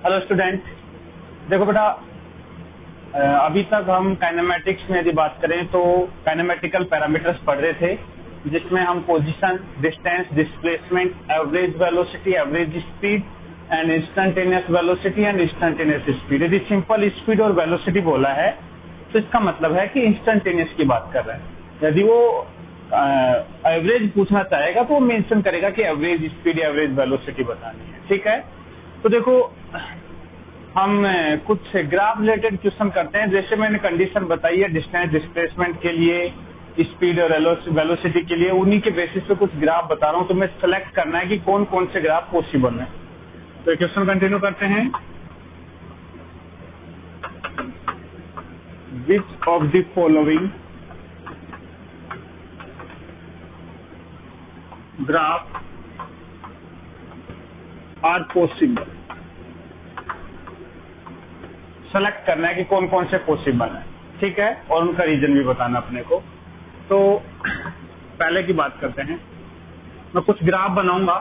Hello student, देखो बेटा, अभी तक हम काइनेमेटिक्स में यदि बात करें तो काइनेमेटिकल पैरामीटर्स पढ़ रहे थे, जिसमें हम position, distance, displacement, average velocity, average speed and instantaneous velocity and instantaneous speed. यदि सिंपल स्पीड और वेलोसिटी बोला है तो इसका मतलब है कि इंस्टेंटेनियस की बात कर रहे हैं। यदि वो एवरेज पूछना चाहेगा तो वो मेंशन करेगा कि एवरेज स्पीड, एवरेज वेलोसिटी बतानी है। ठीक है, तो देखो हम कुछ ग्राफ रिलेटेड क्वेश्चन करते हैं। जैसे मैंने कंडीशन बताई है डिस्टेंस, डिस्प्लेसमेंट के लिए, स्पीड और वेलोसिटी के लिए, उन्हीं के बेसिस पे कुछ ग्राफ बता रहा हूं। तो मैं सेलेक्ट करना है कि कौन कौन से ग्राफ पॉसिबल है। तो क्वेश्चन कंटिन्यू करते हैं। Which of the following graph are possible. Select करना है कि कौन कौन से पॉसिबल है, ठीक है, और उनका रीजन भी बताना अपने को। तो पहले की बात करते हैं। मैं कुछ ग्राफ बनाऊंगा,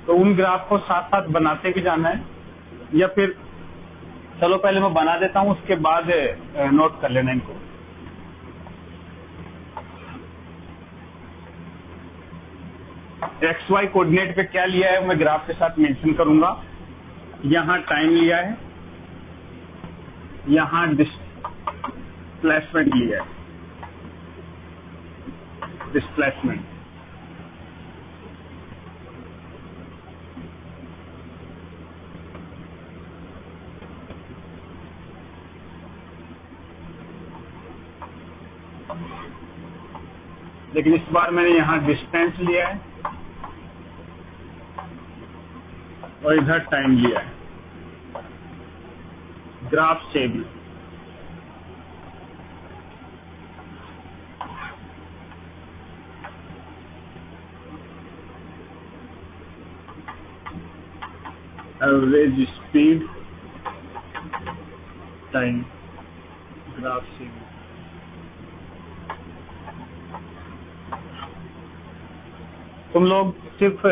तो उन ग्राफ को साथ साथ बनाते भी जाना है, या फिर चलो पहले मैं बना देता हूं, उसके बाद नोट कर लेना इनको। एक्स वाई कोऑर्डिनेट पे क्या लिया है मैं ग्राफ के साथ मेंशन करूंगा। यहाँ टाइम लिया है, यहाँ डिस्प्लेसमेंट लिया है, डिस्प्लेसमेंट। लेकिन इस बार मैंने यहाँ डिस्टेंस लिया है और इधर टाइम लिया है, ग्राफ से भी। एवरेज स्पीड, टाइम, ग्राफ से भी। तुम लोग सिर्फ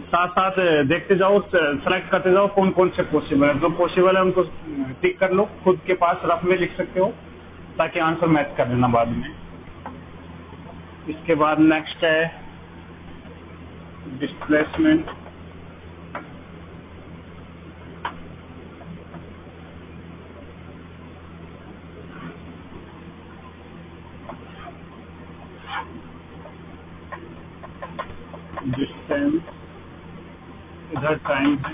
साथ साथ देखते जाओ, सेलेक्ट करते जाओ कौन कौन से पॉसिबल है। जो पॉसिबल है उनको टिक कर लो, खुद के पास रफ में लिख सकते हो ताकि आंसर मैच कर लेना बाद में। इसके बाद नेक्स्ट है डिस्प्लेसमेंट। डिस्टेंस, इधर टाइम है,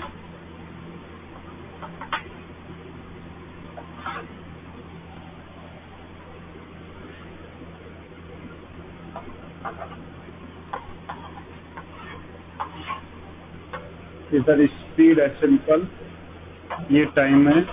इधर स्पीड है सिंपल, ये टाइम है,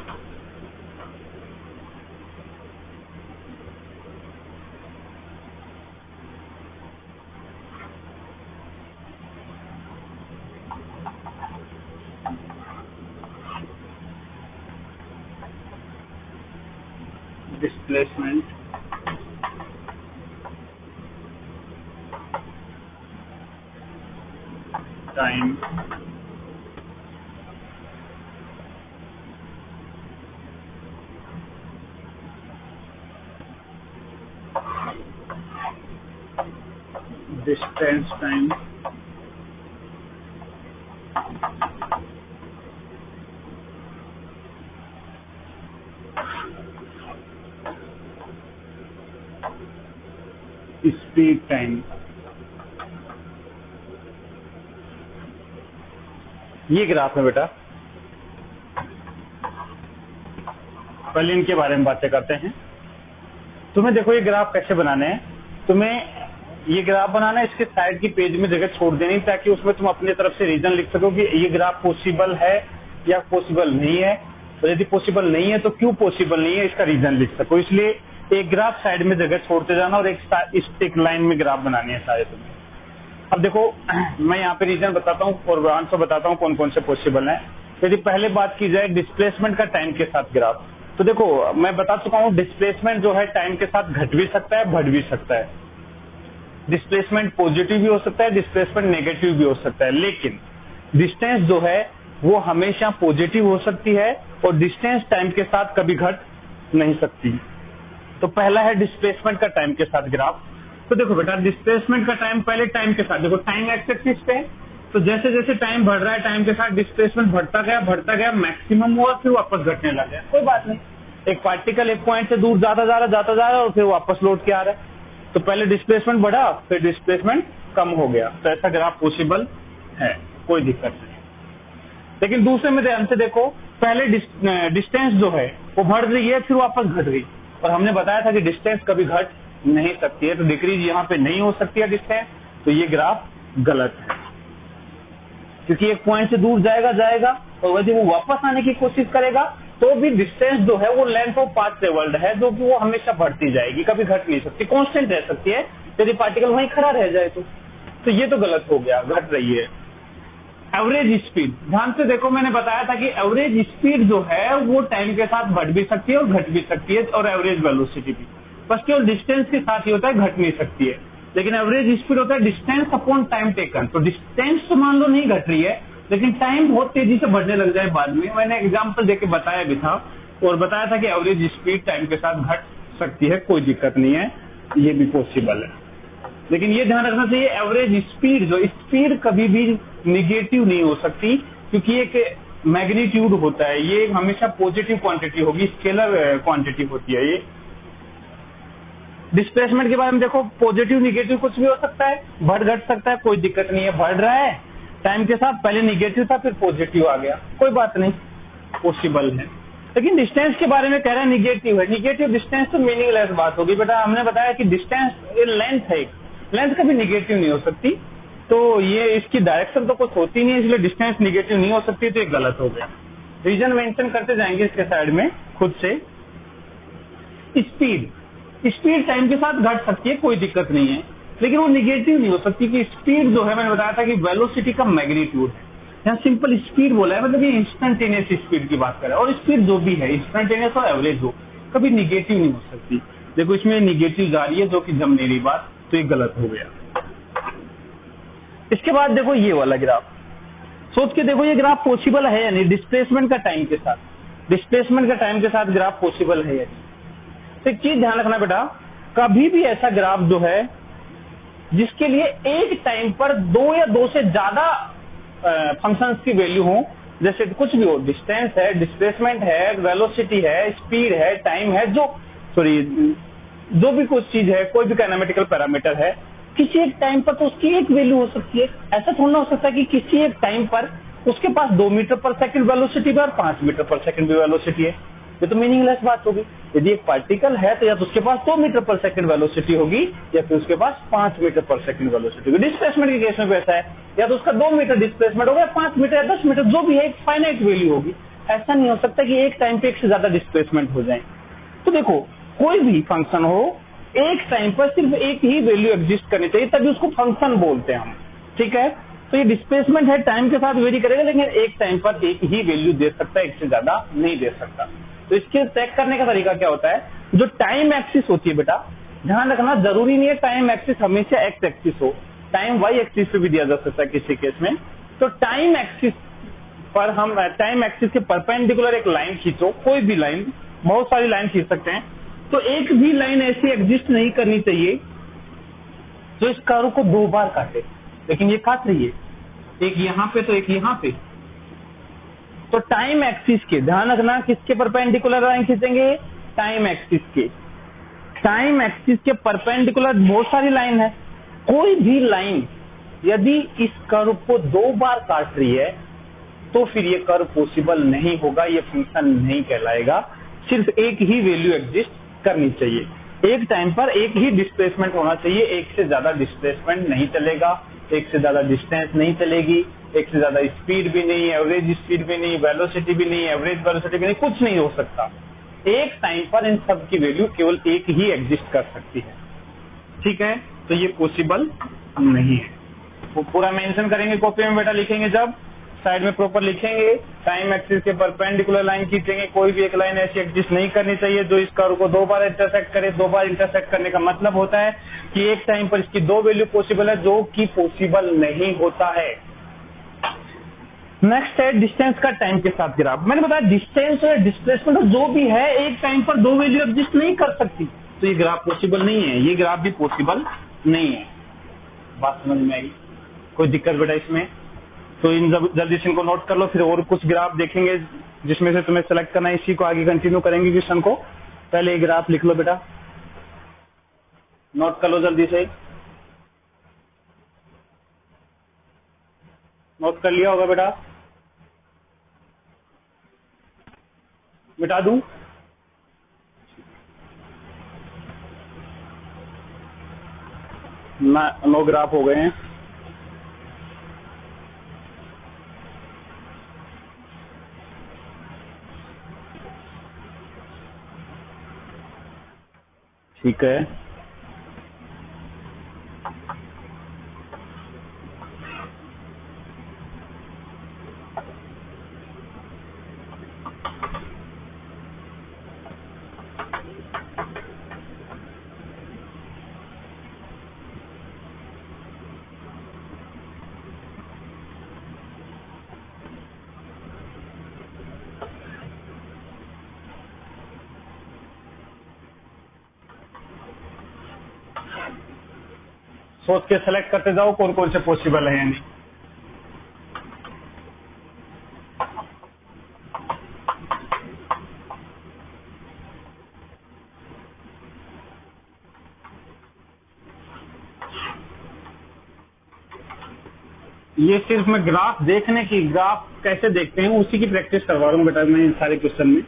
displacement, time, distance, time, speed, time. ये ग्राफ है बेटा। पहले इनके बारे में बातें करते हैं। तुम्हें देखो ये ग्राफ कैसे बनाने हैं। तुम्हें ये ग्राफ बनाना है, इसके साइड की पेज में जगह छोड़ देनी ताकि उसमें तुम अपनी तरफ से रीजन लिख सको कि ये ग्राफ पॉसिबल है या पॉसिबल नहीं है। तो यदि पॉसिबल नहीं है तो क्यों पॉसिबल नहीं है, इसका रीजन लिख सको। इसलिए एक ग्राफ साइड में जगह छोड़ते जाना और एक लाइन में ग्राफ बनानी है सारे तुम्हें। अब देखो मैं यहाँ पे रीजन बताता हूँ और आंसर बताता हूँ कौन कौन से पॉसिबल है। यदि पहले बात की जाए डिस्प्लेसमेंट का टाइम के साथ ग्राफ, तो देखो मैं बता चुका हूँ डिस्प्लेसमेंट जो है टाइम के साथ घट भी सकता है, बढ़ भी सकता है। डिस्प्लेसमेंट पॉजिटिव भी हो सकता है, डिस्प्लेसमेंट नेगेटिव भी हो सकता है। लेकिन डिस्टेंस जो है वो हमेशा पॉजिटिव हो सकती है और डिस्टेंस टाइम के साथ कभी घट नहीं सकती। तो पहला है डिस्प्लेसमेंट का टाइम के साथ ग्राफ। तो देखो बेटा, डिस्प्लेसमेंट का टाइम पहले टाइम के साथ, देखो टाइम एक्स एक्सिस पे है, तो जैसे जैसे टाइम बढ़ रहा है टाइम के साथ डिस्प्लेसमेंट बढ़ता गया, मैक्सिमम हुआ, फिर वापस घटने लग गया। कोई बात नहीं, एक पार्टिकल एक पॉइंट से दूर जाता जा रहा है और फिर वापस लौट के आ रहा है। तो पहले डिस्प्लेसमेंट बढ़ा, फिर डिस्प्लेसमेंट कम हो गया। तो ऐसा ग्राफ पॉसिबल है, कोई दिक्कत नहीं। लेकिन दूसरे में ध्यान से देखो, पहले डिस्टेंस जो है वो बढ़ रही है, फिर वापस घट गई, और हमने बताया था कि डिस्टेंस कभी घट नहीं सकती है, तो डिक्रीज यहाँ पे नहीं हो सकती है डिस्टेंस। तो ये ग्राफ गलत है, क्योंकि एक पॉइंट से दूर जाएगा और यदि वो वापस आने की कोशिश करेगा तो भी डिस्टेंस जो है वो लेंथ ऑफ पाथ ट्रेवल्ड है, जो कि वो हमेशा बढ़ती जाएगी, कभी घट नहीं सकती, कांस्टेंट रह सकती है यदि पार्टिकल वहीं खड़ा रह जाए तो ये तो गलत हो गया, घट रही है। एवरेज स्पीड, ध्यान से देखो, मैंने बताया था कि एवरेज स्पीड जो है वो टाइम के साथ बढ़ भी सकती है और घट भी सकती है, और एवरेज वेलोसिटी भी, बस केवल डिस्टेंस के साथ ही होता है, घट नहीं सकती है। लेकिन एवरेज स्पीड होता है डिस्टेंस अपॉन टाइम टेकन। तो डिस्टेंस तो मान लो नहीं घट रही है, लेकिन टाइम बहुत तेजी से बढ़ने लग जाए बाद में, मैंने एग्जांपल देके बताया भी था, और बताया था कि एवरेज स्पीड टाइम के साथ घट सकती है, कोई दिक्कत नहीं है, ये भी पॉसिबल है। लेकिन ये ध्यान रखना चाहिए, एवरेज स्पीड जो स्पीड कभी भी निगेटिव नहीं हो सकती, क्योंकि एक मैग्नीट्यूड होता है, ये हमेशा पॉजिटिव क्वांटिटी होगी, स्केलर क्वांटिटी होती है ये। डिस्प्लेसमेंट के बारे में देखो, पॉजिटिव निगेटिव कुछ भी हो सकता है, बढ़ घट सकता है, कोई दिक्कत नहीं है। बढ़ रहा है टाइम के साथ, पहले निगेटिव था फिर पॉजिटिव आ गया, कोई बात नहीं, पॉसिबल है। लेकिन डिस्टेंस के बारे में कह रहा है निगेटिव है, निगेटिव डिस्टेंस तो मीनिंगलेस बात होगी बेटा। हमने बताया कि डिस्टेंस लेंथ है, लेंथ कभी निगेटिव नहीं हो सकती, तो ये इसकी डायरेक्शन तो कुछ होती नहीं है, इसलिए डिस्टेंस निगेटिव नहीं हो सकती, तो ये गलत हो गया। रीजन मेंशन करते जाएंगे इसके साइड में खुद से। स्पीड टाइम के साथ घट सकती है, कोई दिक्कत नहीं है, लेकिन वो निगेटिव नहीं हो सकती, कि स्पीड जो है मैंने बताया था कि वेलोसिटी का मैग्नीट्यूड है। यहाँ सिंपल स्पीड बोला है, मतलब ये इंस्टेंटेनियस स्पीड की बात कर रहा है, और स्पीड जो भी है इंस्टेंटेनियस और एवरेज हो, कभी निगेटिव नहीं हो सकती। देखो इसमें निगेटिव जा रही है, जो कि जम नहीं रही बात, तो ये गलत हो गया। इसके बाद देखो ये वाला ग्राफ, सोच के देखो ये ग्राफ पॉसिबल है या नहीं, डिस्प्लेसमेंट का टाइम के साथ, डिस्प्लेसमेंट का टाइम के साथ ग्राफ पॉसिबल है या नहीं। तो एक चीज ध्यान रखना बेटा, कभी भी ऐसा ग्राफ जो है जिसके लिए एक टाइम पर दो या दो से ज्यादा फंक्शंस की वैल्यू हो, जैसे कुछ भी हो, डिस्टेंस है, डिस्प्लेसमेंट है, वेलोसिटी है, स्पीड है, टाइम है, जो भी कुछ चीज है, कोई भी काइनेमेटिकल पैरामीटर है, किसी एक टाइम पर तो उसकी एक वैल्यू हो सकती है। ऐसा थोड़ा हो सकता है कि किसी एक टाइम पर उसके पास 2 मीटर पर सेकंड वेलोसिटी है और 5 मीटर पर सेकंड भी वेलोसिटी है, ये तो मीनिंगलेस बात होगी। यदि एक पार्टिकल है तो या तो उसके पास 2 मीटर पर सेकंड वेलोसिटी होगी, या फिर उसके पास 5 मीटर पर सेकंड वेलोसिटी होगी। डिस्प्लेसमेंट के केस में भी ऐसा है, या तो उसका 2 मीटर डिस्प्लेसमेंट होगा, 5 मीटर या 10 मीटर, जो भी है एक फाइनाइट वैल्यू होगी। ऐसा नहीं हो सकता कि एक टाइम पे एक से ज्यादा डिस्प्लेसमेंट हो जाए। तो देखो कोई भी फंक्शन हो, एक टाइम पर सिर्फ एक ही वैल्यू एग्जिस्ट करनी चाहिए, तभी उसको फंक्शन बोलते हैं हम, ठीक है। तो ये डिस्प्लेसमेंट है, टाइम के साथ वेरी करेगा, लेकिन एक टाइम पर एक ही वैल्यू दे सकता है, एक से ज्यादा नहीं दे सकता। तो इसके चेक करने का तरीका क्या होता है, जो टाइम एक्सिस होती है बेटा, ध्यान रखना, जरूरी नहीं है टाइम एक्सिस हमेशा एक्स एक्सिस हो, टाइम वाई एक्सिस पे भी दिया जा सकता है किसी केस में। तो टाइम एक्सिस पर हम टाइम एक्सिस के परपेंडिकुलर एक लाइन खींचो, कोई भी लाइन, बहुत सारी लाइन खींच सकते हैं, तो एक भी लाइन ऐसी एग्जिस्ट नहीं करनी चाहिए जो इस कर्व को 2 बार काटे, लेकिन ये काट रही है, एक यहाँ पे तो एक यहाँ पे। तो टाइम एक्सिस के, ध्यान रखना, किसके परपेंडिकुलर लाइन खींचेंगे, टाइम एक्सिस के। टाइम एक्सिस के परपेंडिकुलर बहुत सारी लाइन है, कोई भी लाइन यदि इस कर्व को 2 बार काट रही है तो फिर ये कर्व पॉसिबल नहीं होगा, ये फंक्शन नहीं कहलाएगा। सिर्फ एक ही वैल्यू एग्जिस्ट करनी चाहिए, एक टाइम पर एक ही डिस्प्लेसमेंट होना चाहिए, एक से ज्यादा डिस्प्लेसमेंट नहीं चलेगा, एक से ज्यादा डिस्टेंस नहीं चलेगी, एक से ज्यादा स्पीड भी नहीं, एवरेज स्पीड भी नहीं, वेलोसिटी भी नहीं, एवरेज वेलोसिटी भी नहीं, कुछ नहीं हो सकता। एक टाइम पर इन सब की वैल्यू केवल एक ही एग्जिस्ट कर सकती है, ठीक है। तो ये पॉसिबल नहीं है, वो पूरा मेंशन करेंगे कॉपी में बेटा, लिखेंगे जब साइड में प्रॉपर लिखेंगे, टाइम एक्सिस के परपेंडिकुलर लाइन खींचेंगे, कोई भी एक लाइन ऐसी एग्जिस्ट नहीं करनी चाहिए जो इस कर्व को 2 बार इंटरसेक्ट करे। 2 बार इंटरसेक्ट करने का मतलब होता है कि एक टाइम पर इसकी 2 वैल्यू पॉसिबल है, जो कि पॉसिबल नहीं होता है। नेक्स्ट है डिस्टेंस का टाइम के साथ ग्राफ। मैंने बताया डिस्टेंस और डिस्प्लेसमेंट जो भी है एक टाइम पर दो वैल्यू एग्जिस्ट नहीं कर सकती, तो ये ग्राफ पॉसिबल नहीं है, ये ग्राफ भी पॉसिबल नहीं है। बात समझ में आई? कोई दिक्कत बेटा इसमें? तो इन जल्दी से इनको नोट कर लो, फिर और कुछ ग्राफ देखेंगे जिसमें से तुम्हें सेलेक्ट करना है, इसी को आगे कंटिन्यू करेंगे क्वेश्चन को। पहले ये ग्राफ लिख लो बेटा, नोट कर लो जल्दी से। नोट कर लिया होगा बेटा? मिटा दूं? ना, 9 ग्राफ हो गए हैं। ठीक है, सोच के सेलेक्ट करते जाओ कौन कौन से पॉसिबल है या नहीं। ये सिर्फ मैं ग्राफ देखने की, ग्राफ कैसे देखते हैं उसी की प्रैक्टिस करवा रहा हूँ बेटा मैं इन सारे क्वेश्चन में।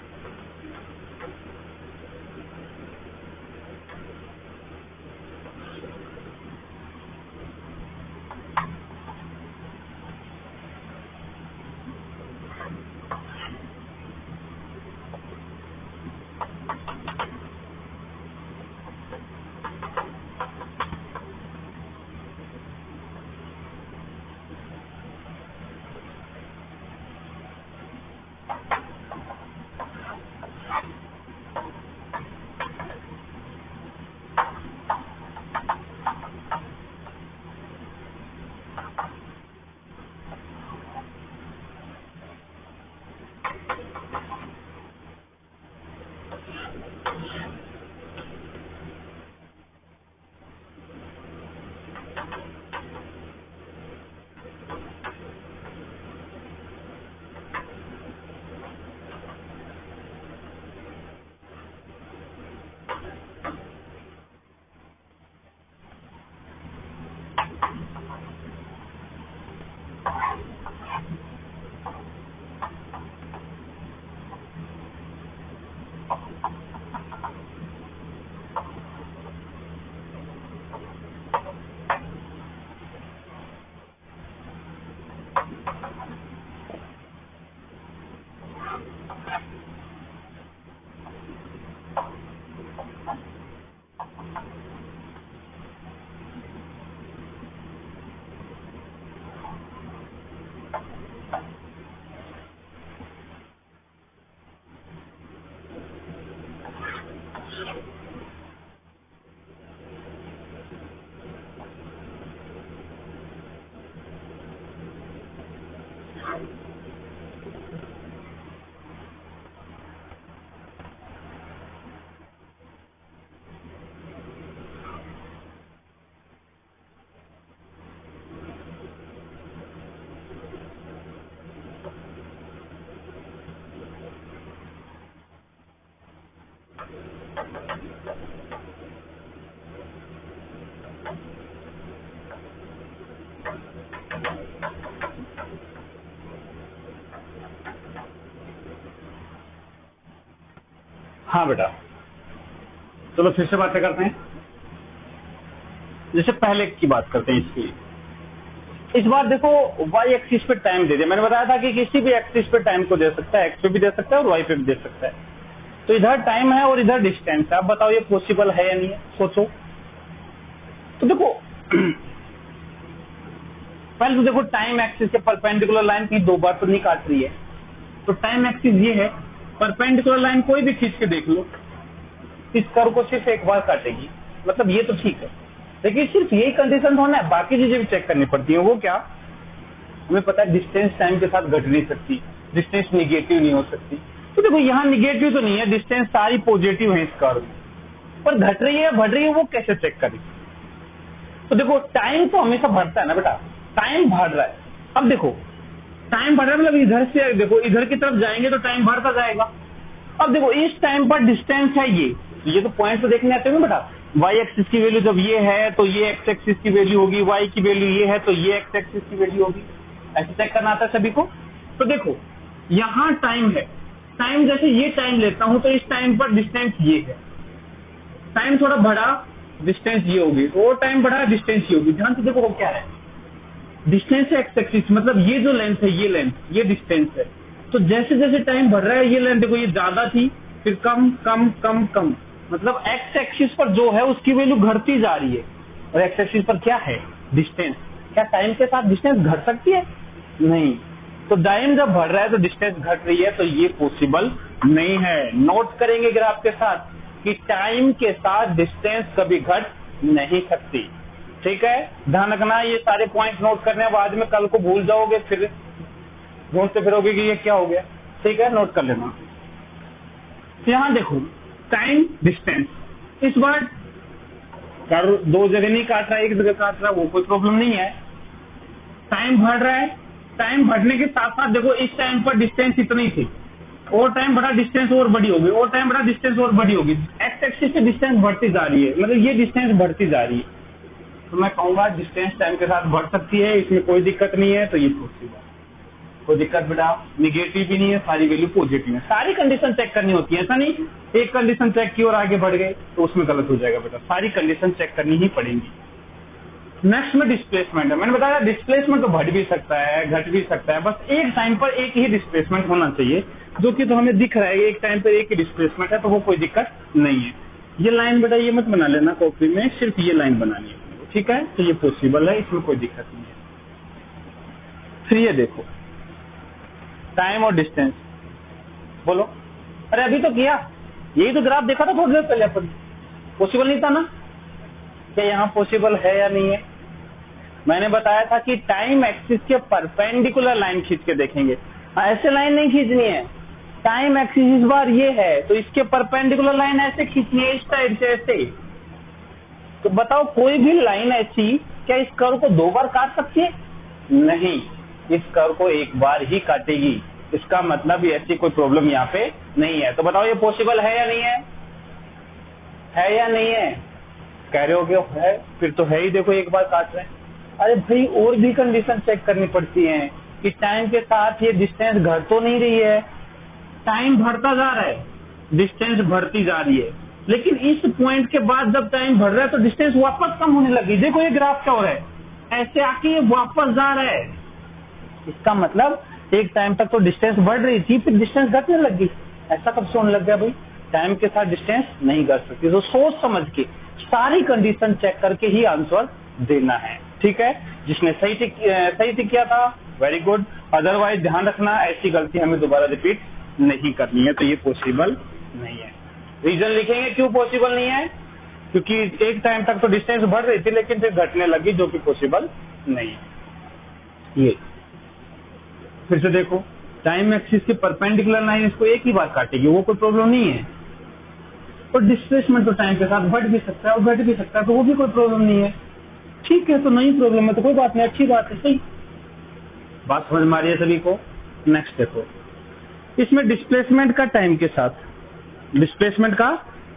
हाँ बेटा, चलो फिर से बातें करते हैं। जैसे पहले की बात करते हैं इसकी। इस बार देखो y एक्सिस पे टाइम दे दिया, मैंने बताया था कि किसी भी एक्सिस पे टाइम को दे सकता है, x पे भी दे सकता है और y पे भी दे सकता है। तो इधर टाइम है और इधर डिस्टेंस है। अब बताओ ये पॉसिबल है या नहीं है, सोचो। तो देखो पहले तो देखो टाइम एक्सिस के परपेंडिकुलर लाइन की 2 बार तो नहीं काट रही है, तो टाइम एक्सिस ये है, परपेंडिकुलर लाइन कोई भी खींच के देख लो, इस कर्व को सिर्फ एक बार काटेगी, मतलब ये तो ठीक है। लेकिन सिर्फ यही कंडीशन होना है, बाकी चीजें भी चेक करनी पड़ती है। वो क्या? हमें पता है डिस्टेंस टाइम के साथ घट नहीं सकती, डिस्टेंस निगेटिव नहीं हो सकती। तो देखो यहाँ निगेटिव तो नहीं है, डिस्टेंस सारी पॉजिटिव है इस कर्व में, पर घट रही है बढ़ रही है वो कैसे चेक करें? तो देखो टाइम तो हमेशा बढ़ता है ना बेटा, टाइम बढ़ रहा है। अब देखो टाइम बढ़ रहा है मतलब इधर से देखो इधर की तरफ जाएंगे तो टाइम बढ़ता जाएगा। अब देखो इस टाइम पर डिस्टेंस है ये तो पॉइंट तो देखने आते हो ना बेटा, वाई एक्सिस की वैल्यू जब ये है तो ये एक्स एक्सिस की वैल्यू होगी, वाई की वैल्यू ये है तो ये एक्स एक्सिस की वैल्यू होगी। ऐसे चेक करना आता है सभी को। तो देखो यहाँ टाइम है, टाइम जैसे ये टाइम लेता हूं तो इस टाइम पर डिस्टेंस ये है, टाइम थोड़ा बढ़ा डिस्टेंस ये होगी, और टाइम बढ़ा डिस्टेंस ये होगी। ध्यान से देखो वो क्या है, डिस्टेंस है एक्स एक्सिस, मतलब ये जो लेंथ है ये लेंथ ये डिस्टेंस है। तो जैसे जैसे टाइम बढ़ रहा है ये लेंथ देखो ये ज्यादा थी फिर कम कम कम कम, मतलब एक्स एक्सिस पर जो है उसकी वैल्यू घटती जा रही है, और एक्स एक्सिस पर क्या है डिस्टेंस। क्या टाइम के साथ डिस्टेंस घट सकती है? नहीं। तो टाइम जब बढ़ रहा है तो डिस्टेंस घट रही है, तो ये पॉसिबल नहीं है। नोट करेंगे ग्राफ के साथ कि टाइम के साथ डिस्टेंस कभी घट नहीं सकती। ठीक है, ध्यान रखना ये सारे पॉइंट नोट करने, बाद में कल को भूल जाओगे फिर ढूंढते फिरोगे कि ये क्या हो गया। ठीक है, नोट कर लेना। यहाँ देखो टाइम डिस्टेंस, इस बार कर्व दो जगह नहीं काट रहा, एक जगह काट रहा, वो कोई प्रॉब्लम नहीं है। टाइम बढ़ रहा है, टाइम बढ़ने के साथ साथ देखो इस टाइम पर डिस्टेंस इतनी थी, और टाइम बढ़ा डिस्टेंस और बड़ी होगी, और टाइम बढ़ा डिस्टेंस और बड़ी होगी। एक्स एक्सिस से डिस्टेंस बढ़ती जा रही है, मतलब ये डिस्टेंस बढ़ती जा रही है। तो मैं कहूंगा डिस्टेंस टाइम के साथ बढ़ सकती है, इसमें कोई दिक्कत नहीं है। तो ये पॉसिबल, कोई दिक्कत बेटा निगेटिव भी नहीं है, सारी वैल्यू पॉजिटिव है। सारी कंडीशन चेक करनी होती है, ऐसा नहीं एक कंडीशन चेक की और आगे बढ़ गए तो उसमें गलत हो जाएगा बेटा, सारी कंडीशन चेक करनी ही पड़ेगी। नेक्स्ट में डिस्प्लेसमेंट है। मैंने बताया डिस्प्लेसमेंट तो बढ़ भी सकता है घट भी सकता है, बस एक टाइम पर एक ही डिस्प्लेसमेंट होना चाहिए, जो कि तो हमें दिख रहा है एक टाइम पर एक ही डिस्प्लेसमेंट है, तो वो कोई दिक्कत नहीं है। ये लाइन बेटा ये मत बना लेना कॉपी में, सिर्फ ये लाइन बनानी है, ठीक है। तो ये पॉसिबल है, इसमें कोई दिक्कत नहीं है। फिर ये देखो टाइम और डिस्टेंस, बोलो अरे अभी तो किया, यही तो ग्राफ देखा था थोड़ी देर पहले अपन, पॉसिबल नहीं था ना? क्या यहाँ पॉसिबल है या नहीं है? मैंने बताया था कि टाइम एक्सिस के परपेंडिकुलर लाइन खींच के देखेंगे। ऐसे लाइन नहीं खींचनी है, टाइम एक्सिस इस बार ये है तो इसके परपेंडिकुलर लाइन ऐसे खींचनी है, इस साइड से ऐसे। तो बताओ कोई भी लाइन ऐसी क्या इस कर्व को दो बार काट सकती है? नहीं, इस कर्व को एक बार ही काटेगी। इसका मतलब ऐसी कोई प्रॉब्लम यहाँ पे नहीं है। तो बताओ ये पॉसिबल है या नहीं है? है या नहीं है? कह रहे हो कि है, फिर तो है ही। देखो एक बार काट रहे हैं। अरे भाई और भी कंडीशन चेक करनी पड़ती है कि टाइम के साथ ये डिस्टेंस घट तो नहीं रही है, टाइम बढ़ता जा रहा है डिस्टेंस बढ़ती जा रही है, लेकिन इस पॉइंट के बाद जब टाइम बढ़ रहा है तो डिस्टेंस वापस कम होने लगी। देखो ये ग्राफ क्या हो रहा है, ऐसे आके ये वापस जा रहा है। इसका मतलब एक टाइम तक तो डिस्टेंस बढ़ रही थी, फिर डिस्टेंस घटने लगी। ऐसा कब से होने लग गया भाई? टाइम के साथ डिस्टेंस नहीं घट सकती। तो सोच समझ के सारी कंडीशन चेक करके ही आंसर देना है, ठीक है। जिसने सही टिक किया था वेरी गुड, अदरवाइज ध्यान रखना ऐसी गलती हमें दोबारा रिपीट नहीं करनी है। तो ये पॉसिबल नहीं है। रीजन लिखेंगे क्यों पॉसिबल नहीं है, क्योंकि एक टाइम तक तो डिस्टेंस बढ़ रही थी लेकिन फिर घटने लगी, जो कि पॉसिबल नहीं है। ये फिर से देखो टाइम एक्सिस के परपेंडिकुलर लाइन इसको एक ही बार काटेगी, वो कोई प्रॉब्लम नहीं है। और डिस्प्लेसमेंट तो टाइम के साथ बढ़ भी सकता है और घट भी सकता है, तो वो भी कोई प्रॉब्लम नहीं है। ठीक है, तो नहीं प्रॉब्लम है तो कोई बात नहीं, अच्छी बात है, सही बात समझ में आ रही है सभी को। नेक्स्ट देखो, इसमें डिस्प्लेसमेंट का टाइम के साथ, डिस्प्लेसमेंट का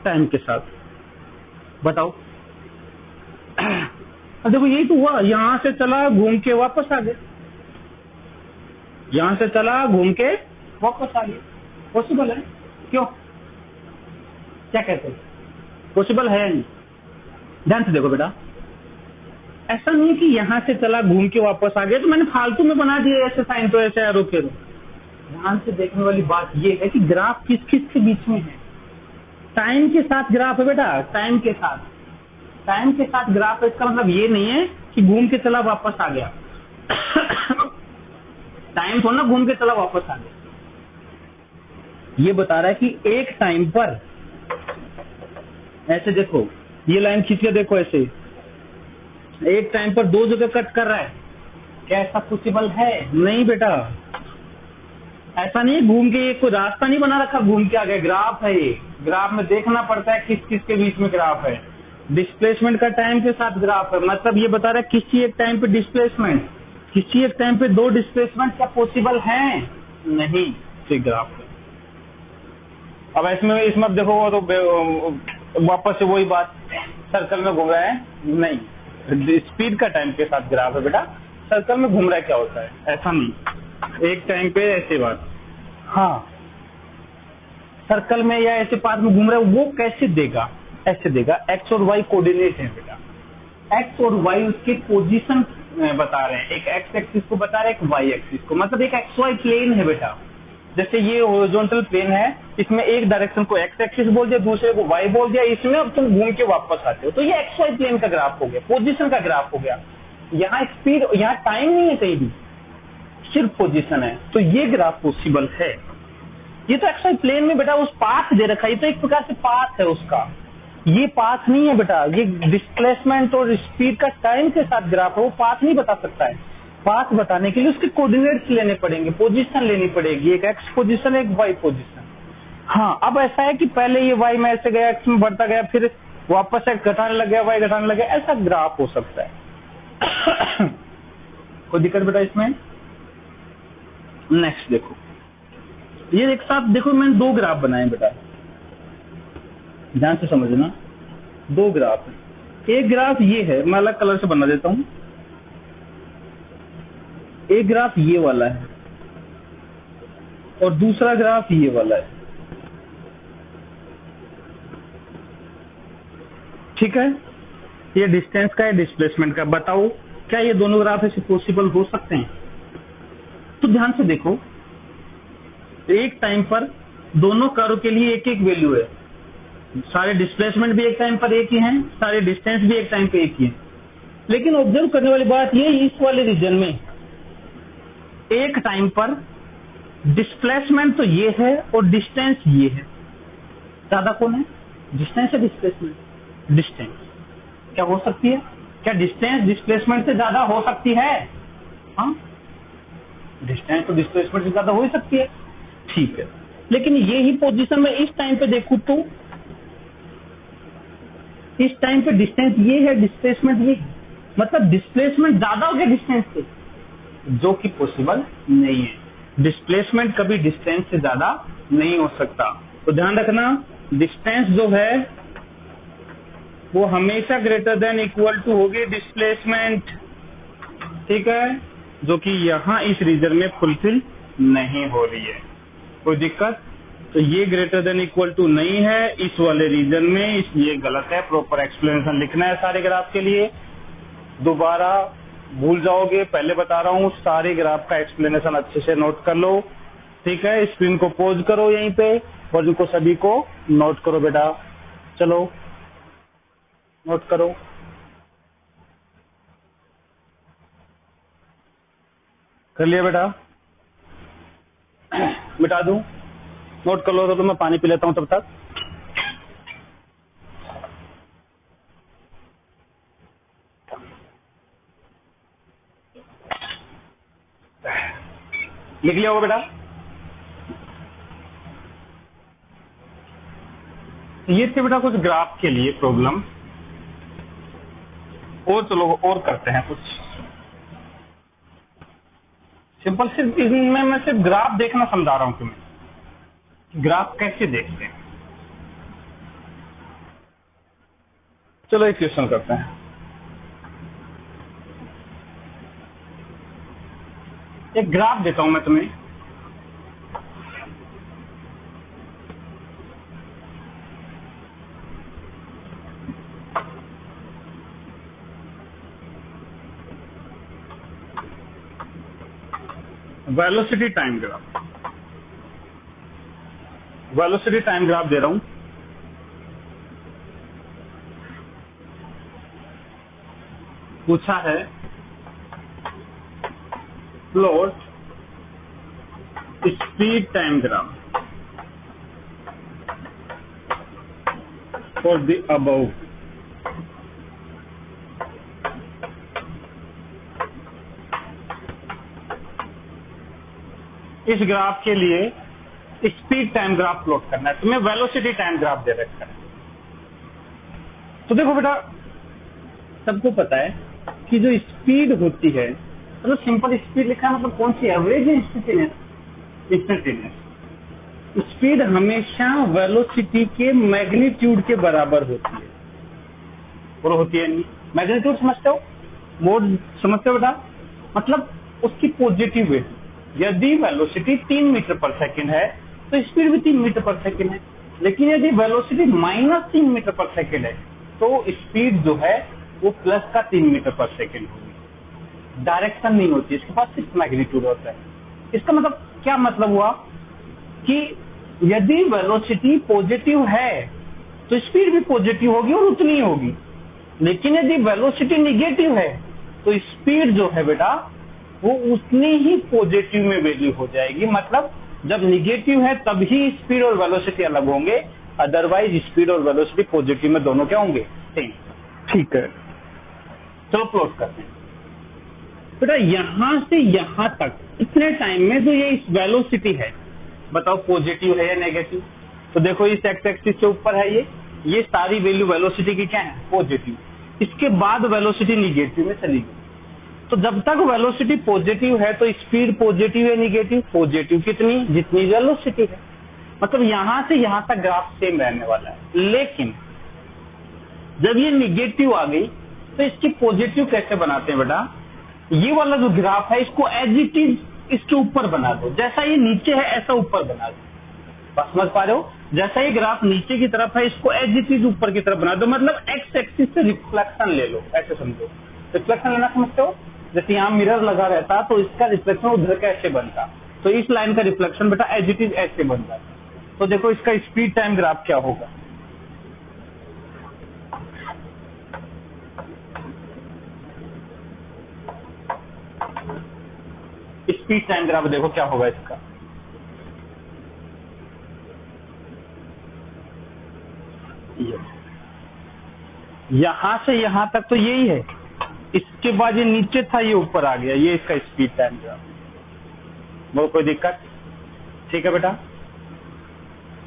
टाइम के साथ बताओ। अब देखो यही तो हुआ, यहां से चला घूम के वापस आ गया, यहां से चला घूम के वापस आ गया। पॉसिबल है? क्यों, क्या कहते हैं, पॉसिबल है या नहीं? ध्यान से देखो बेटा, ऐसा नहीं कि यहां से चला घूम के वापस आ गया तो मैंने फालतू में बना दिया ऐसे साइन तो ऐसे एरो के। ध्यान से देखने वाली बात यह है कि ग्राफ किस किस के बीच में है। टाइम के साथ ग्राफ है बेटा, टाइम के साथ, टाइम के साथ ग्राफ है। इसका मतलब ये नहीं है कि घूम के चला वापस आ गया। टाइम थोड़ा ना घूम के चला वापस आ गया, ये बता रहा है कि एक टाइम पर ऐसे देखो, ये लाइन खींच के देखो, ऐसे एक टाइम पर दो जगह कट कर रहा है, क्या ऐसा पॉसिबल है? नहीं बेटा, ऐसा नहीं है। घूम के ये कोई रास्ता नहीं बना रखा, घूम के आ गया। ग्राफ है ये, ग्राफ में देखना पड़ता है किस किस के बीच में ग्राफ है। डिस्प्लेसमेंट का टाइम के साथ ग्राफ है, मतलब ये बता रहा है किसी एक टाइम पे डिस्प्लेसमेंट, किसी एक टाइम पे दो डिस्प्लेसमेंट क्या पॉसिबल है? नहीं, तो ग्राफ है। अब इसमें अब देखो वो तो वापस से वही बात, सर्कल में घूम रहा है। नहीं, स्पीड का टाइम के साथ ग्राफ है बेटा। सर्कल में घूम रहा है क्या होता है? ऐसा नहीं, एक टाइम पे ऐसे बात। हाँ, सर्कल में या ऐसे पाथ में घूम रहा है, वो कैसे देगा? ऐसे देगा। एक्स और वाई कोऑर्डिनेट है बेटा, एक्स और वाई उसके पोजीशन बता रहे हैं। एक एक्स एक्सिस को बता रहे हैं, एक वाई एक्सिस को, मतलब एक एक्स वाई प्लेन है बेटा। जैसे ये हॉरिजॉन्टल प्लेन है, इसमें एक डायरेक्शन को एक्स एक्सिस बोल दिया, दूसरे को वाई बोल दिया, इसमें अब तुम घूम के वापस आते हो, तो ये एक्स वाई प्लेन का ग्राफ हो गया, पोजीशन का ग्राफ हो गया। यहाँ स्पीड, यहाँ टाइम नहीं है कहीं भी, सिर्फ पोजीशन है, तो ये ग्राफ पॉसिबल है। ये तो एक्स वाई प्लेन में बेटा उस पाथ दे रखा है, ये तो एक प्रकार से पाथ है उसका, ये पाथ नहीं है बेटा। ये डिस्प्लेसमेंट और स्पीड का टाइम के साथ ग्राफ है, वो पाथ नहीं बता सकता है। पाथ बताने के लिए उसके कोऑर्डिनेट्स लेने पड़ेंगे, पोजीशन लेनी पड़ेगी, एक एक्स पोजीशन एक वाई पोजीशन। हाँ, अब ऐसा है कि पहले ये वाई में ऐसे गया, एक्स में बढ़ता गया, फिर वापस एक्स घटाने लग गया, वाई घटाने लग गया, ऐसा ग्राफ हो सकता है। कोई दिक्कत बेटा इसमें? नेक्स्ट देखो, ये एक साथ देखो, मैंने दो ग्राफ बनाए बेटा, ध्यान से समझना। दो ग्राफ है, एक ग्राफ ये है, मैं अलग कलर से बना देता हूं। एक ग्राफ ये वाला है और दूसरा ग्राफ ये वाला है, ठीक है? ये डिस्टेंस का है, डिस्प्लेसमेंट का। बताओ क्या ये दोनों ग्राफ ऐसे पॉसिबल हो सकते हैं? तो ध्यान से देखो, एक टाइम पर दोनों कर्व के लिए एक एक वैल्यू है, सारे डिस्प्लेसमेंट भी एक टाइम पर एक ही हैं, सारे डिस्टेंस भी एक टाइम पे एक ही है। लेकिन ऑब्जर्व करने वाली बात ये, इस वाले रीजन में एक टाइम पर डिस्प्लेसमेंट तो ये है और डिस्टेंस ये है। ज्यादा कौन है, डिस्टेंस या डिस्प्लेसमेंट? डिस्टेंस। क्या हो सकती है? क्या डिस्टेंस डिस्प्लेसमेंट से ज्यादा हो सकती है? हाँ, डिस्टेंस तो डिस्प्लेसमेंट से ज्यादा हो ही सकती है, ठीक है। लेकिन ये ही पोजीशन में इस टाइम पे देखूं तो इस टाइम पे डिस्टेंस ये है, डिस्प्लेसमेंट ये है, मतलब डिस्प्लेसमेंट ज्यादा हो गया डिस्टेंस से, जो कि पॉसिबल नहीं है। डिस्प्लेसमेंट कभी डिस्टेंस से ज्यादा नहीं हो सकता। तो ध्यान रखना, डिस्टेंस जो है वो हमेशा ग्रेटर देन इक्वल टू होगी डिस्प्लेसमेंट, ठीक है, जो कि यहाँ इस रीजन में फुलफिल नहीं हो रही है। कोई दिक्कत? तो ये ग्रेटर देन इक्वल टू नहीं है इस वाले रीजन में, इसलिए गलत है। प्रॉपर एक्सप्लेनेशन लिखना है सारे ग्राफ के लिए, दोबारा भूल जाओगे। पहले बता रहा हूँ, सारे ग्राफ का एक्सप्लेनेशन अच्छे से नोट कर लो, ठीक है? स्क्रीन को पॉज करो यहीं पे और इनको सभी को नोट करो बेटा। चलो नोट करो। कर लिया बेटा? मिटा दूं? नोट कर लो तो मैं पानी पी लेता हूं तब तक। लिख लिया होगा बेटा? ये थे बेटा कुछ ग्राफ के लिए प्रॉब्लम, और चलो और करते हैं कुछ सिंपल। सिर्फ इसमें मैं सिर्फ ग्राफ देखना समझा रहा हूं तुम्हें, ग्राफ कैसे देखते हैं। चलो एक क्वेश्चन करते हैं। एक ग्राफ देता हूं मैं तुम्हें, velocity time graph, velocity time graph दे रहा हूं। पूछा है plot speed time graph for the above. इस ग्राफ के लिए स्पीड टाइम ग्राफ प्लॉट करना है, तुम्हें वेलोसिटी टाइम ग्राफ दे रखा है। तो देखो बेटा, सबको पता है कि जो स्पीड होती है, मतलब सिंपल स्पीड लिखा है मतलब कौन सी, एवरेज इंस्टेंटेनियस। इंस्टेंटेनियस स्पीड हमेशा वेलोसिटी के मैग्नीट्यूड के बराबर होती है, और होती है नहीं। मैग्नीट्यूड समझते हो, मोड समझते हो बेटा, मतलब उसकी पॉजिटिव वैल्यू। यदि वेलोसिटी 3 मीटर पर सेकंड है तो स्पीड भी 3 मीटर पर सेकंड है, लेकिन यदि वेलोसिटी -3 मीटर पर सेकंड है तो स्पीड जो है वो प्लस का 3 मीटर पर सेकंड होगी। डायरेक्शन नहीं होती, इसके पास सिर्फ मैग्नीट्यूड होता है। इसका मतलब क्या मतलब हुआ कि यदि वेलोसिटी पॉजिटिव है तो स्पीड भी पॉजिटिव होगी और उतनी ही होगी, लेकिन यदि वेलोसिटी निगेटिव है तो स्पीड जो है बेटा वो उतनी ही पॉजिटिव में वैल्यू हो जाएगी। मतलब जब निगेटिव है तभी स्पीड और वेलोसिटी अलग होंगे, अदरवाइज स्पीड और वेलोसिटी पॉजिटिव में दोनों क्या होंगे, सेम। ठीक है, चलो प्लॉट करते हैं बेटा। यहां से यहां तक इतने टाइम में जो ये वेलोसिटी है, बताओ पॉजिटिव है या नेगेटिव। तो देखो इस एक्स एक्सिस से ऊपर है ये सारी वैल्यू वेलोसिटी की क्या है, पॉजिटिव। इसके बाद वेलोसिटी निगेटिव में चली गई। तो जब तक वेलोसिटी पॉजिटिव है तो स्पीड पॉजिटिव है, निगेटिव पॉजिटिव कितनी, जितनी वेलोसिटी है। मतलब यहां से यहां तक ग्राफ सेम रहने वाला है। लेकिन जब ये निगेटिव आ गई तो इसकी पॉजिटिव कैसे बनाते हैं बेटा, ये वाला जो ग्राफ है इसको एज इट इज इसके ऊपर बना दो, जैसा ये नीचे है ऐसा ऊपर बना दो। बस समझ पा रहे हो, जैसा ये ग्राफ नीचे की तरफ है इसको एज इट इज ऊपर की तरफ बना दो। मतलब एक्स एक्सिस से रिफ्लेक्शन ले लो, ऐसे समझो। रिफ्लेक्शन लेना समझते हो, जैसे यहाँ मिरर लगा रहता तो इसका रिफ्लेक्शन उधर कैसे बनता, तो इस लाइन का रिफ्लेक्शन बेटा एज इट इज ऐसे बन जाता। तो देखो इसका स्पीड टाइम ग्राफ क्या होगा। स्पीड टाइम ग्राफ देखो क्या होगा इसका। यहां से यहां तक तो यही है, इसके बाद ये नीचे था ये ऊपर आ गया, ये इसका स्पीड टाइम ग्राफ। वो कोई दिक्कत, ठीक है बेटा,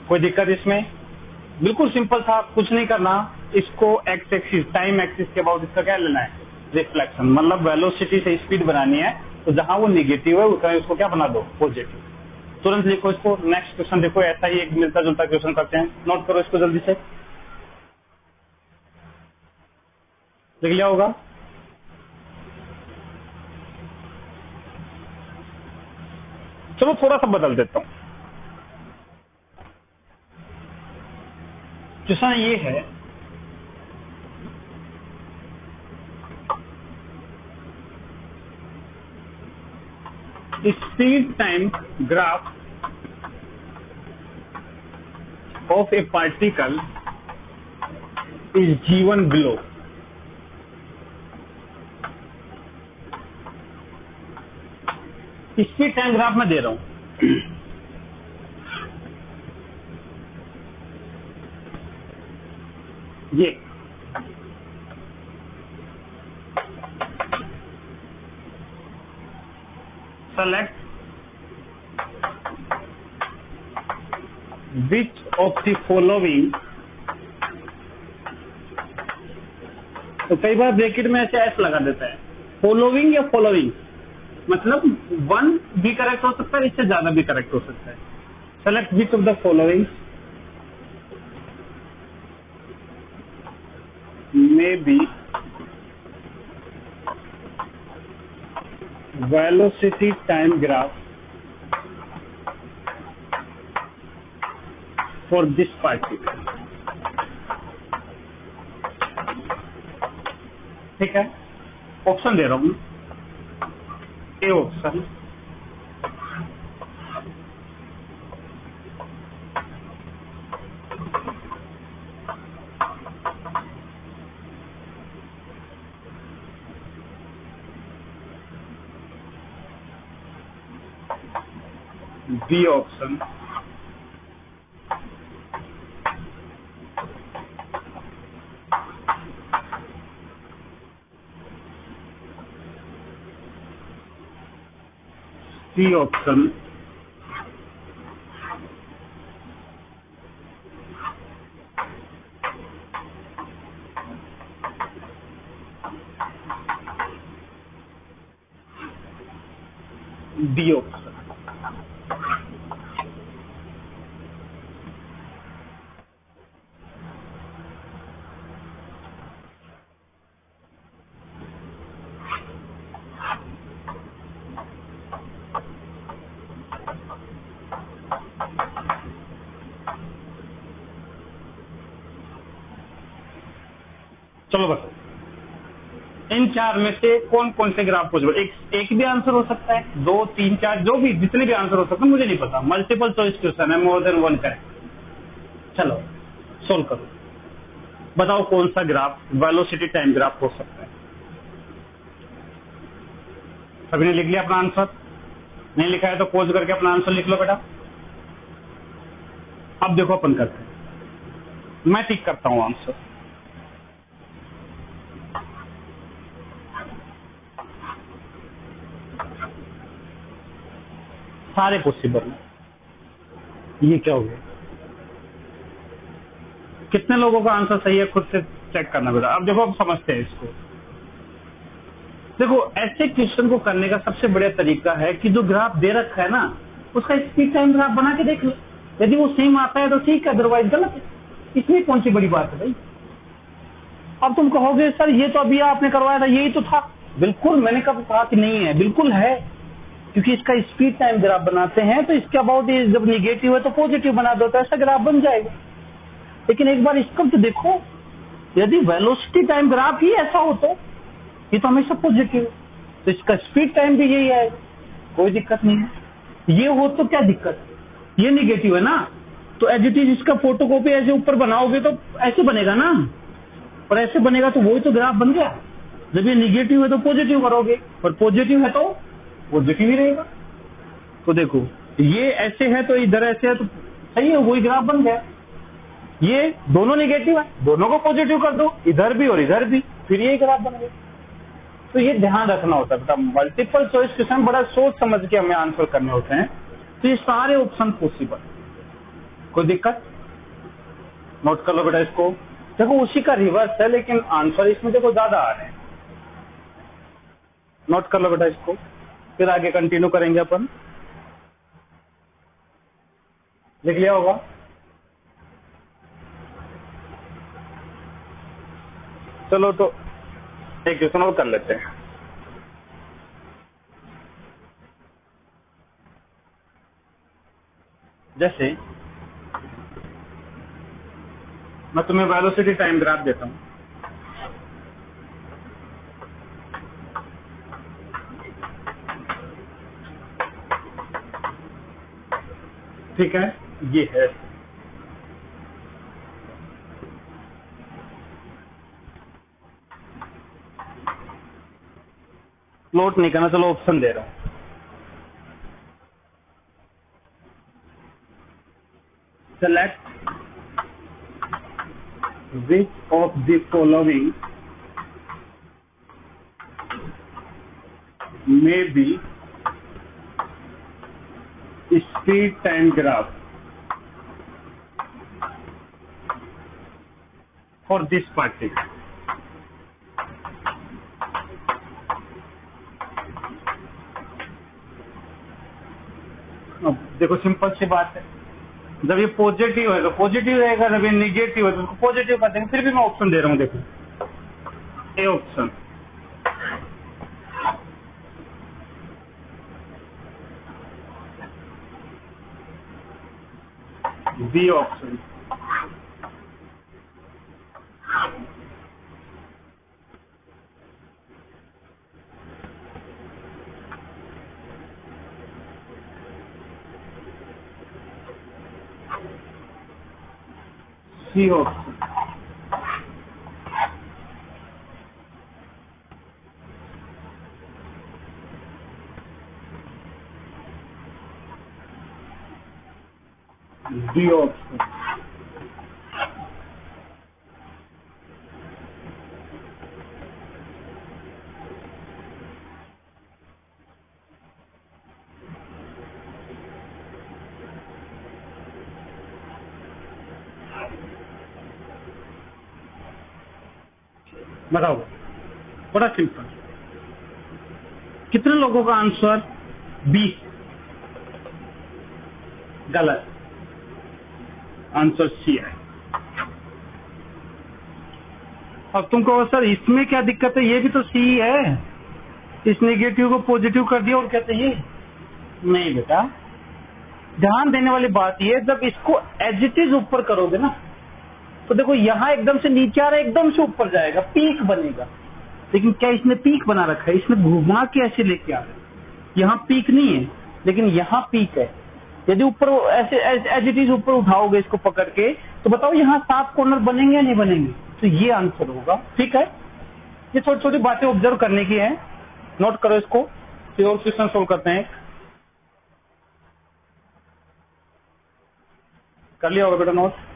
कोई दिक्कत इसमें, बिल्कुल सिंपल था, कुछ नहीं करना। इसको एक्स एक्सिस टाइम एक्सिस के बाद इसका क्या लेना है, रिफ्लेक्शन। मतलब वेलोसिटी से स्पीड बनानी है तो जहां वो निगेटिव है उतना इसको क्या बना दो, पॉजिटिव। तुरंत लिखो इसको। नेक्स्ट क्वेश्चन देखो, ऐसा ही एक मिलता जुलता क्वेश्चन करते हैं, नोट करो इसको जल्दी से, लिख लिया होगा। चलो थोड़ा सा बदल देता हूं। क्वेश्चन ये है, speed time graph of a particle is given below. Speed time graph में दे रहा हूं। ये select which of the following, तो कई बार ब्रैकेट में ऐसे एस लगा देता है, फॉलोइंग या फॉलोइंग, मतलब 1 भी करेक्ट हो सकता है, इससे ज्यादा भी करेक्ट हो सकता है। Select which of the following may be velocity time graph for this particle. ठीक है, ऑप्शन दे रहा हूं। A option, B option, C option, D option. चलो बताओ, इन चार में से कौन कौन से ग्राफ पॉसिबल? एक भी आंसर हो सकता है, 2, 3, 4, जो भी जितने भी आंसर हो सकते हैं, मुझे नहीं पता। मल्टीपल चॉइस क्वेश्चन है, मोर देन वन करेक्ट। चलो सोल्व करो, बताओ कौन सा ग्राफ वेलोसिटी टाइम ग्राफ हो सकता है। सभी ने लिख लिया अपना आंसर? नहीं लिखा है तो पोज करके अपना आंसर लिख लो बेटा। अब देखो अपन करते हैं, मैं टिक करता हूं आंसर। सारे पॉसिबल है। ये क्या हो गया? कितने लोगों का आंसर सही है खुद से चेक करना बेटा। अब देखो, अब समझते हैं इसको। देखो, ऐसे क्वेश्चन को करने का सबसे बढ़िया तरीका है कि जो ग्राफ दे रखा है ना, उसका स्पीड टाइम ग्राफ बना के देख लो। यदि वो सेम आता है तो ठीक है, अदरवाइज गलत है। इसमें कौन सी बड़ी बात है भाई? अब तुम कहोगे सर ये तो अभी आपने करवाया था, यही तो था। बिल्कुल, मैंने कब कहा कि नहीं है? बिल्कुल है, क्योंकि इसका स्पीड टाइम ग्राफ बनाते हैं तो इसके अबाउट जब निगेटिव है तो पॉजिटिव बना दो, तो ऐसा ग्राफ बन जाएगा। लेकिन एक बार इसको तो देखो, यदि वेलोसिटी टाइम ग्राफ ही ऐसा हो तो ये तो हमेशा पॉजिटिव है, तो इसका स्पीड टाइम भी यही है, कोई दिक्कत नहीं है। ये हो तो क्या दिक्कत? ये निगेटिव है ना, तो एज इट इज इसका फोटोकॉपी ऐसे ऊपर बनाओगे तो ऐसे बनेगा ना, और ऐसे बनेगा तो वही तो ग्राफ बन गया। जब ये निगेटिव है तो पॉजिटिव करोगे, और पॉजिटिव है तो पॉजिटिव ही रहेगा। तो देखो, ये ऐसे है तो इधर ऐसे है तो सही है, वही ग्राफ बन गया। ये दोनों निगेटिव है, दोनों को पॉजिटिव कर दो, इधर भी और इधर भी, फिर ये ग्राफ बन गया। तो ये ध्यान रखना होता है बेटा, मल्टीपल चॉइस क्वेश्चन बड़ा सोच समझ के हमें आंसर करने होते हैं। तो ये सारे ऑप्शन पॉसिबल, कोई दिक्कत? नोट कर लो बेटा इसको। देखो, उसी का रिवर्स है, लेकिन आंसर इसमें देखो ज्यादा आ रहे हैं। नोट कर लो बेटा इसको, फिर आगे कंटिन्यू करेंगे अपन। लिख लिया होगा? चलो तो एक क्वेश्चन और कर लेते हैं। जैसे मैं तुम्हें वेलोसिटी टाइम ग्राफ देता हूं, ठीक है? ये है, नोट नहीं करना, चलो ऑप्शन दे रहा हूं। Select which of the following may B speed time graph for this particle. देखो, सिंपल सी बात है, जब ये पॉजिटिव है तो पॉजिटिव रहेगा, जब ये निगेटिव है तो पॉजिटिव कर देंगे। फिर भी मैं ऑप्शन दे रहा हूं, देखो, A option, B option, C option. D option. बताओ, बड़ा सिंपल। कितने लोगों का आंसर 20। गलत, आंसर सी है। अब तुम कहो सर इसमें क्या दिक्कत है, ये भी तो सी है, इस नेगेटिव को पॉजिटिव कर दिया और क्या चाहिए। नहीं बेटा, ध्यान देने वाली बात ये, जब इसको एज इट इज ऊपर करोगे ना, तो देखो यहाँ एकदम से नीचे आ रहा है, एकदम से ऊपर जाएगा, पीक बनेगा। लेकिन क्या इसने पीक बना रखा है, इसने घुमा के ऐसे लेके आ रहा है, यहाँ पीक नहीं है लेकिन यहाँ पीक है। यदि ऊपर ऐसे एज इट इज ऊपर उठाओगे इसको पकड़ के, तो बताओ यहाँ 7 कॉर्नर बनेंगे या नहीं बनेंगे, तो ये आंसर होगा। ठीक है, ये छोटी छोटी बातें ऑब्जर्व करने की है, नोट करो इसको, फिर और क्वेश्चन सोल्व करते हैं। कर लिया होगा बेटा नोट।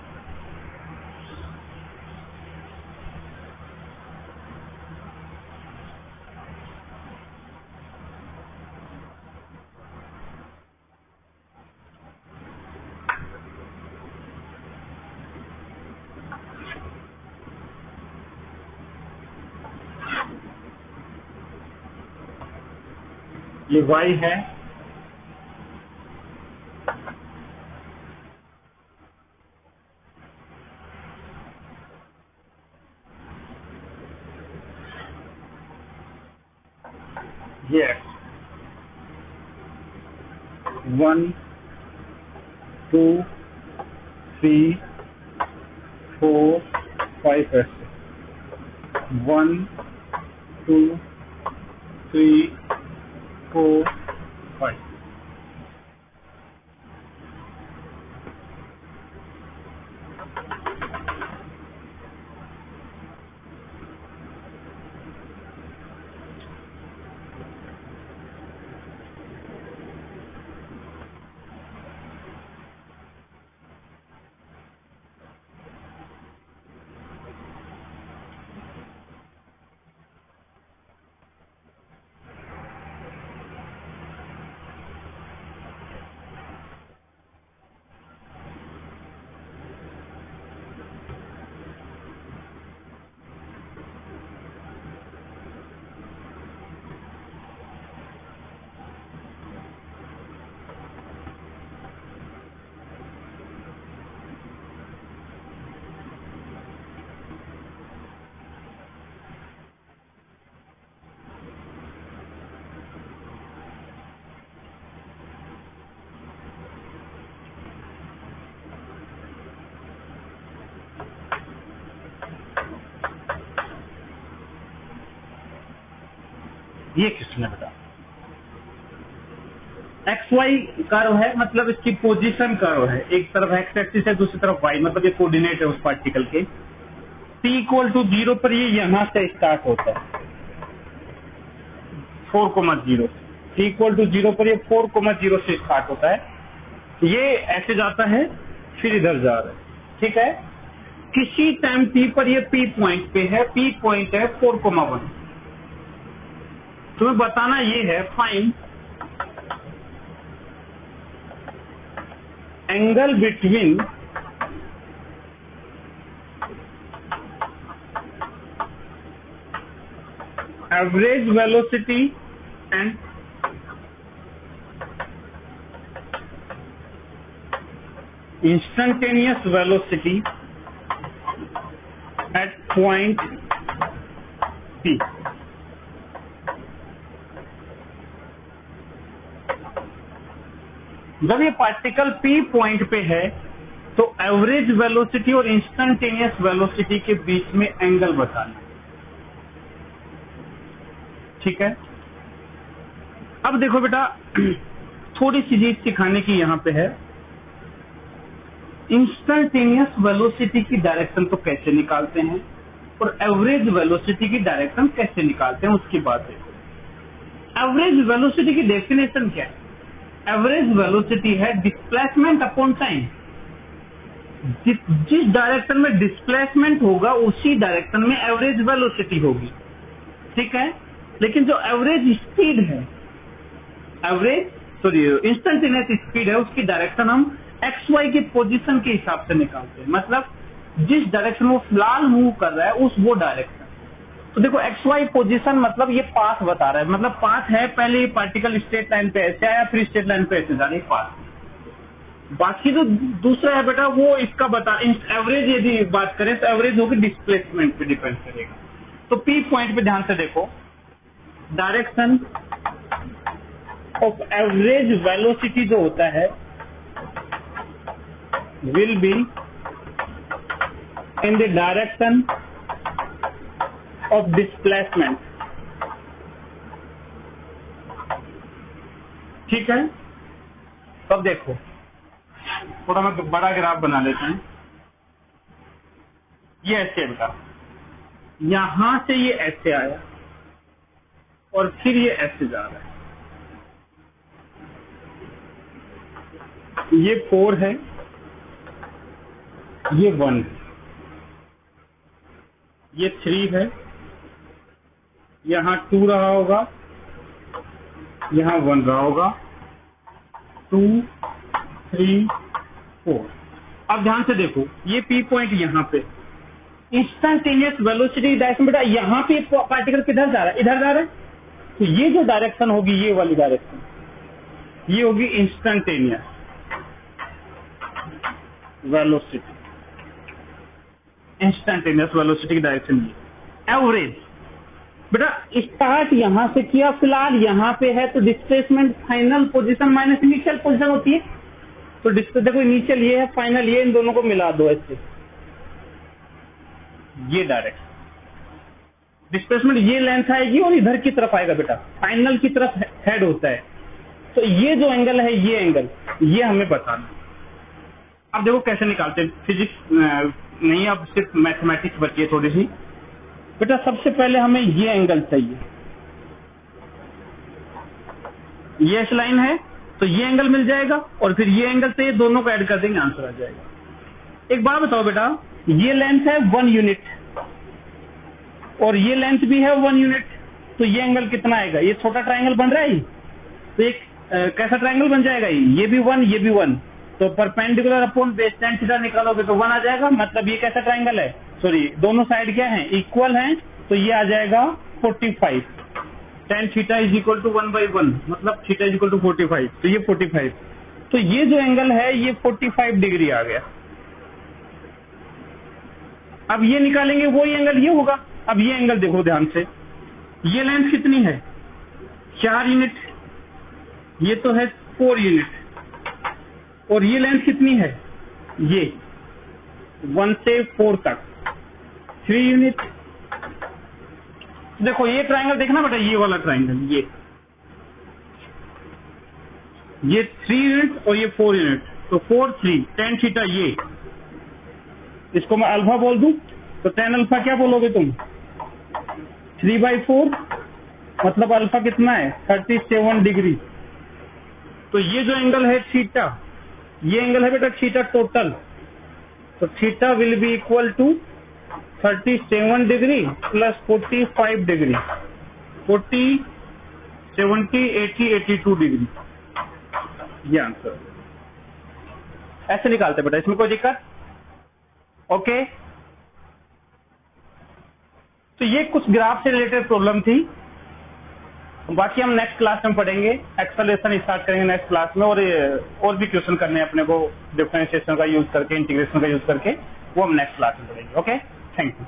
ये y है, ये 1 2 3 4 5 ऐसे 1 2 3 4 5। ये किसने बता, एक्स वाई कर्व है, मतलब इसकी पोजीशन कर्व है, एक तरफ एक्स एक्सिस है दूसरी तरफ वाई, मतलब ये कोऑर्डिनेट है उस पार्टिकल के। p = 0 पर ये यहां से स्टार्ट होता है 4,0, p = 0 पर ये 4,0 से स्टार्ट होता है, ये ऐसे जाता है फिर इधर जा रहा है। ठीक है, किसी टाइम t पर ये p पॉइंट पे है, p पॉइंट है 4,1। तुम्हें बताना ये है, find angle between average velocity and instantaneous velocity at point P। जब ये पार्टिकल P पॉइंट पे है तो एवरेज वेलोसिटी और इंस्टेंटेनियस वेलोसिटी के बीच में एंगल बताना। ठीक है, अब देखो बेटा, थोड़ी सी चीज सिखाने की यहाँ पे है। इंस्टेंटेनियस वेलोसिटी की डायरेक्शन तो कैसे निकालते हैं और एवरेज वेलोसिटी की डायरेक्शन कैसे निकालते हैं, उसकी बात है। एवरेज वेलोसिटी की डेफिनेशन क्या है? एवरेज वेलोसिटी है डिस्प्लेसमेंट अपॉन टाइम। जिस डायरेक्शन में डिस्प्लेसमेंट होगा उसी डायरेक्शन में एवरेज वेलोसिटी होगी। ठीक है, लेकिन जो एवरेज स्पीड है, इंस्टेंटेनियस स्पीड है, उसकी डायरेक्शन हम एक्स वाई की पोजीशन के हिसाब से निकालते हैं। मतलब जिस डायरेक्शन वो फिलहाल मूव कर रहा है वो डायरेक्शन। तो देखो एक्स वाई पोजीशन मतलब ये पाथ बता रहा है, मतलब पाथ है, पहले पार्टिकल स्ट्रेट लाइन पे ऐसे आया, फिर स्ट्रेट लाइन पे ऐसे जा रही पाथ। बाकी जो दूसरा है बेटा वो इसका बता, एवरेज यदि बात करें तो एवरेज होगी डिस्प्लेसमेंट पे डिपेंड करेगा। तो पी पॉइंट पे ध्यान से देखो, डायरेक्शन ऑफ एवरेज वेलोसिटी जो होता है will be in the direction of displacement. ठीक है, अब देखो थोड़ा मैं बड़ा ग्राफ बना लेते हैं। ये ऐसे बेटा, यहां से ये ऐसे आया और फिर ये ऐसे जा रहा है, ये 4 है, ये 1 है, ये 3 है, यहाँ 2 रहा होगा, यहाँ 1 रहा होगा, 2 3 4। अब ध्यान से देखो, ये पी पॉइंट यहाँ पे इंस्टेंटेनियस वेलोसिटी डायरेक्शन बेटा, यहाँ पे पार्टिकल किधर जा रहा है, इधर जा रहा है, तो ये जो डायरेक्शन होगी ये वाली डायरेक्शन, ये होगी इंस्टेंटेनियस वेलोसिटी, इंस्टेंटेनियस वेलोसिटी की डायरेक्शन। ये एवरेज बेटा स्टार्ट यहां से किया, फिलहाल यहां पे है, तो displacement final position minus initial position होती है। तो देखो इनिशियल ये है, फाइनल ये, इन दोनों को मिला दो ऐसे, ये डायरेक्शन डिस्प्लेसमेंट, ये लेंथ आएगी और इधर की तरफ आएगा बेटा, फाइनल की तरफ हेड होता है। तो ये जो एंगल है, ये एंगल, ये हमें बताना। अब देखो कैसे निकालते हैं, फिजिक्स नहीं, अब सिर्फ मैथमेटिक्स बची है थोड़ी सी बेटा। सबसे पहले हमें ये एंगल चाहिए, ये एस लाइन है तो ये एंगल मिल जाएगा, और फिर ये एंगल से ये दोनों को ऐड कर देंगे, आंसर आ जाएगा। एक बात बताओ बेटा, ये लेंथ है 1 यूनिट और ये लेंथ भी है 1 यूनिट, तो ये एंगल कितना आएगा, ये छोटा ट्राइंगल बन रहा है, तो एक कैसा ट्राइंगल बन जाएगा, ये भी 1 ये भी 1, तो perpendicular upon base tan theta निकालोगे तो 1 आ जाएगा, मतलब ये कैसा ट्राइंगल है, सॉरी दोनों साइड क्या है, इक्वल हैं, तो ये आ जाएगा 45, tan theta is equal to 1/1, मतलब थीटा इज इक्वल टू 45, तो ये 45, तो ये जो एंगल है ये 45 डिग्री आ गया। अब ये निकालेंगे वही एंगल ये होगा। अब ये एंगल देखो ध्यान से, ये लेंथ कितनी है 4 यूनिट, ये तो है 4 यूनिट, और ये लेंथ कितनी है, ये 1 से 4 तक 3 यूनिट। देखो ये ट्राइंगल देखना बेटा, ये वाला ट्राइंगल, ये 3 यूनिट और ये 4 यूनिट, तो 4 3 tan थीटा, ये इसको मैं अल्फा बोल दूं तो tan अल्फा क्या बोलोगे तुम, 3/4, मतलब अल्फा कितना है 37 डिग्री। तो ये जो एंगल है थीटा, ये एंगल है बेटा थीटा टोटल, तो theta will be equal to 37 degree plus 45 degree, 40 70 80 82 degree, ये आंसर। ऐसे निकालते बेटा, इसमें कोई दिक्कत, ओके। तो ये कुछ ग्राफ से रिलेटेड प्रॉब्लम थी, बाकी हम नेक्स्ट क्लास में पढ़ेंगे, एक्सेलरेशन स्टार्ट करेंगे नेक्स्ट क्लास में, और भी क्वेश्चन करने हैं अपने को डिफरेंशिएशन का यूज करके, इंटीग्रेशन का यूज करके, वो हम नेक्स्ट क्लास में पढ़ेंगे। Okay, thank you.